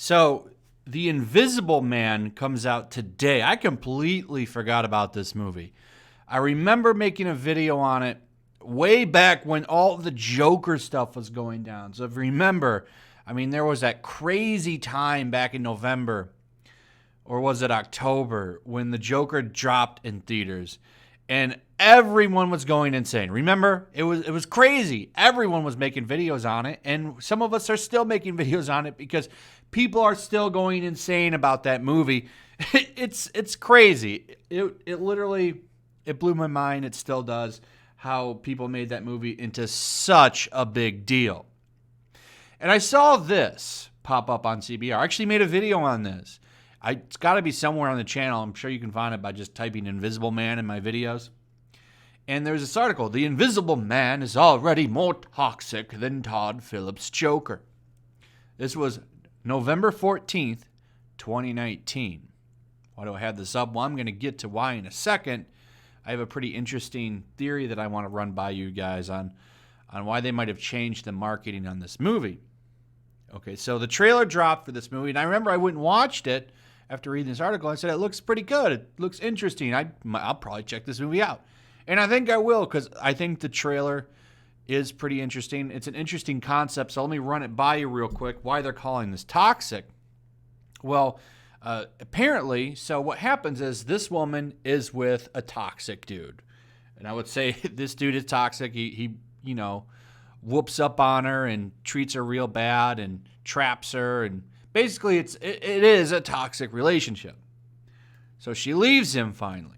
So, The Invisible Man comes out today. I completely forgot about this movie. I remember making a video on it way back when all the Joker stuff was going down. So if you remember, I mean, there was that crazy time back in November, or was it October, when the Joker dropped in theaters and everyone was going insane. Remember? It was crazy. Everyone was making videos on it, and some of us are still making videos on it because people are still going insane about that movie. It's crazy. It literally blew my mind. It still does, how people made that movie into such a big deal. And I saw this pop up on CBR. I actually made a video on this. It's got to be somewhere on the channel. I'm sure you can find it by just typing Invisible Man in my videos. And there's this article, The Invisible Man is already more toxic than Todd Phillips' Joker. This was November 14th, 2019. Why do I have this up? Well, I'm going to get to why in a second. I have a pretty interesting theory that I want to run by you guys on why they might have changed the marketing on this movie. Okay, so the trailer dropped for this movie, and I remember I went and watched it after reading this article. I said, it looks pretty good. It looks interesting. I'll probably check this movie out. And I think I will, because I think the trailer is pretty interesting. It's an interesting concept, so let me run it by you real quick, why they're calling this toxic. Well, apparently, so what happens is this woman is with a toxic dude. And I would say this dude is toxic. He whoops up on her and treats her real bad and traps her. And basically, it is a toxic relationship. So she leaves him finally.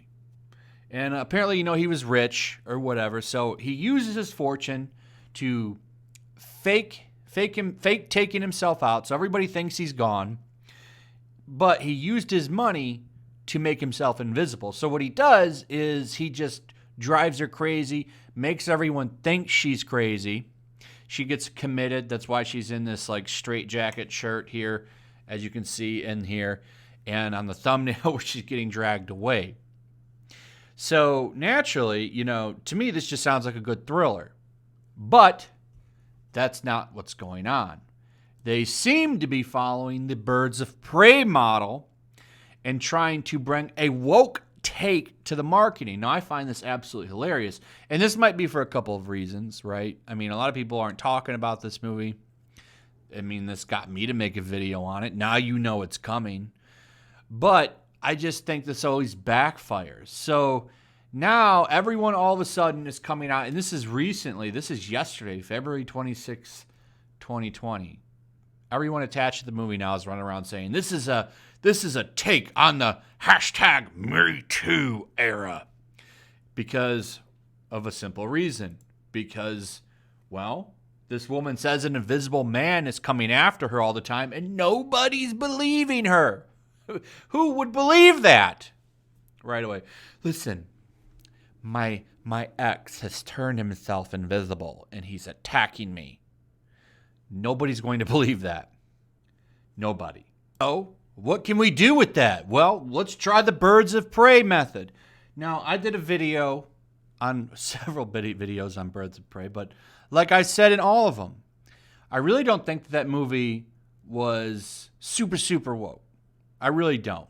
And apparently, he was rich or whatever. So he uses his fortune to fake taking himself out. So everybody thinks he's gone. But he used his money to make himself invisible. So what he does is he just drives her crazy, makes everyone think she's crazy. She gets committed. That's why she's in this straitjacket shirt here, as you can see in here, and on the thumbnail where she's getting dragged away. So naturally, to me, this just sounds like a good thriller. But that's not what's going on. They seem to be following the Birds of Prey model and trying to bring a woke take to the marketing. Now, I find this absolutely hilarious. And this might be for a couple of reasons, right? I mean, a lot of people aren't talking about this movie. I mean, this got me to make a video on it. Now you know it's coming. But I just think this always backfires. So now everyone all of a sudden is coming out, and this is recently, this is yesterday, February 26, 2020. Everyone attached to the movie now is running around saying, this is a take on the hashtag #MeToo era. Because of a simple reason. Because, well, this woman says an invisible man is coming after her all the time, and nobody's believing her. Who would believe that? Right away. Listen, my ex has turned himself invisible, and he's attacking me. Nobody's going to believe that. Nobody. So, what can we do with that? Well, let's try the Birds of Prey method. Now, I did a video on several videos on Birds of Prey, but like I said in all of them, I really don't think that movie was super, super woke. I really don't.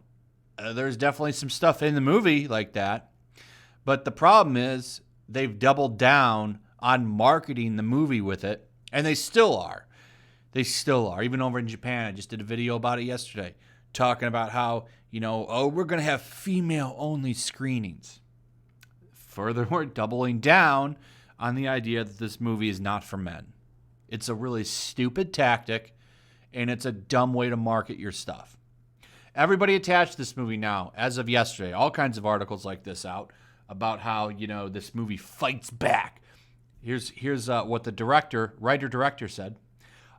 There's definitely some stuff in the movie like that, but the problem is they've doubled down on marketing the movie with it, and they still are. They still are. Even over in Japan, I just did a video about it yesterday, talking about how, we're going to have female-only screenings. Furthermore, doubling down on the idea that this movie is not for men. It's a really stupid tactic, and it's a dumb way to market your stuff. Everybody attached to this movie now, as of yesterday, all kinds of articles like this out about how, this movie fights back. Here's what the writer-director said.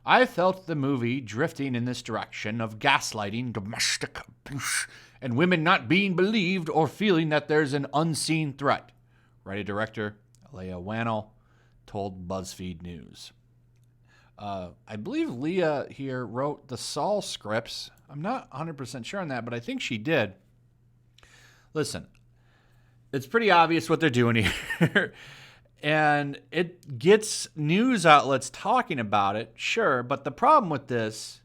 I felt the movie drifting in this direction of gaslighting, domestic abuse, and women not being believed or feeling that there's an unseen threat. Writer-director Leah Wannell told BuzzFeed News. I believe Leah here wrote the Saul scripts. I'm not 100% sure on that, but I think she did. Listen, it's pretty obvious what they're doing here. And it gets news outlets talking about it, sure. But the problem with this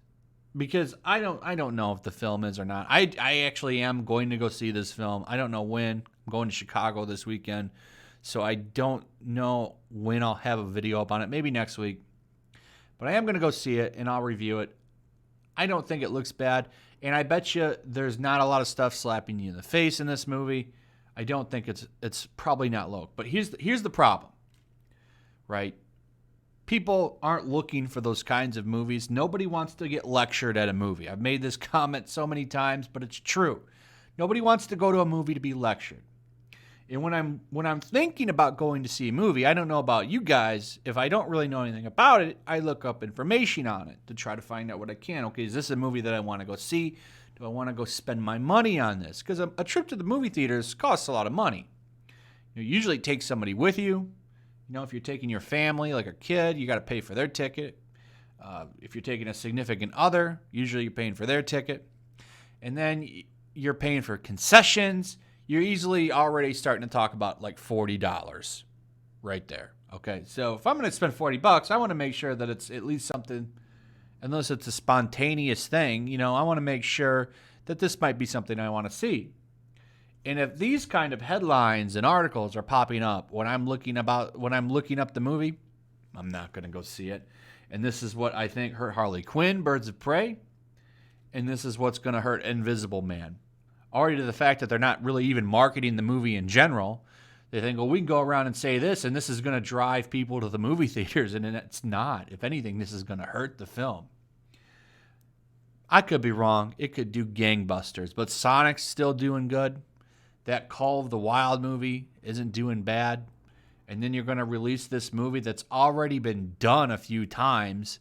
because I don't know if the film is or not. I actually am going to go see this film. I don't know when. I'm going to Chicago this weekend, so I don't know when I'll have a video up on it. Maybe next week. But I am going to go see it, and I'll review it. I don't think it looks bad, and I bet you there's not a lot of stuff slapping you in the face in this movie. I don't think it's probably not low. But here's the problem, right? People aren't looking for those kinds of movies. Nobody wants to get lectured at a movie. I've made this comment so many times, but it's true. Nobody wants to go to a movie to be lectured. And when I'm thinking about going to see a movie, I don't know about you guys. If I don't really know anything about it, I look up information on it to try to find out what I can. Okay, is this a movie that I want to go see? Do I want to go spend my money on this? Because a trip to the movie theaters costs a lot of money. You usually take somebody with you. If you're taking your family, like a kid, you got to pay for their ticket. If you're taking a significant other, usually you're paying for their ticket. And then you're paying for concessions. You're easily already starting to talk about like $40 right there. Okay, so if I'm going to spend $40, I want to make sure that it's at least something, unless it's a spontaneous thing, I want to make sure that this might be something I want to see. And if these kind of headlines and articles are popping up when I'm looking up the movie, I'm not going to go see it. And this is what I think hurt Harley Quinn, Birds of Prey, and this is what's going to hurt Invisible Man. Already to the fact that they're not really even marketing the movie in general. They think, well, we can go around and say this, and this is going to drive people to the movie theaters, and it's not. If anything, this is going to hurt the film. I could be wrong. It could do gangbusters, but Sonic's still doing good. That Call of the Wild movie isn't doing bad. And then you're going to release this movie that's already been done a few times,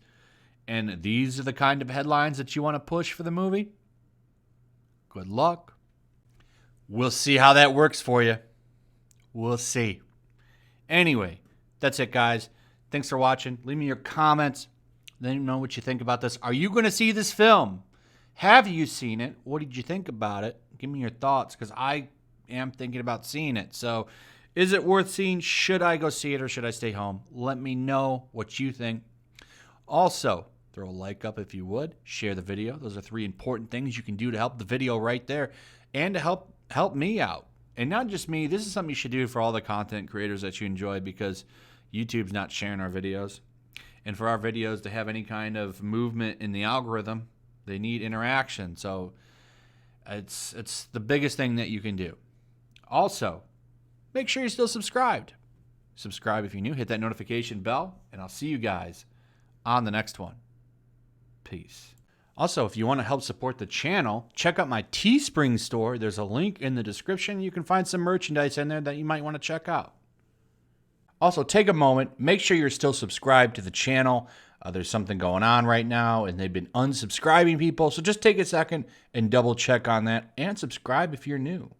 and these are the kind of headlines that you want to push for the movie? Good luck. We'll see how that works for you. We'll see. Anyway, that's it, guys. Thanks for watching. Leave me your comments. Let me know what you think about this. Are you going to see this film? Have you seen it? What did you think about it? Give me your thoughts, because I am thinking about seeing it. So, is it worth seeing? Should I go see it or should I stay home? Let me know what you think. Also, throw a like up if you would. Share the video. Those are 3 important things you can do to help the video right there and to help me out. And not just me. This is something you should do for all the content creators that you enjoy, because YouTube's not sharing our videos. And for our videos to have any kind of movement in the algorithm, they need interaction. So it's the biggest thing that you can do. Also, make sure you're still subscribed. Subscribe if you're new. Hit that notification bell, and I'll see you guys on the next one. Peace. Also, if you want to help support the channel, check out my Teespring store. There's a link in the description. You can find some merchandise in there that you might want to check out. Also, take a moment. Make sure you're still subscribed to the channel. There's something going on right now, and they've been unsubscribing people. So just take a second and double check on that, and subscribe if you're new.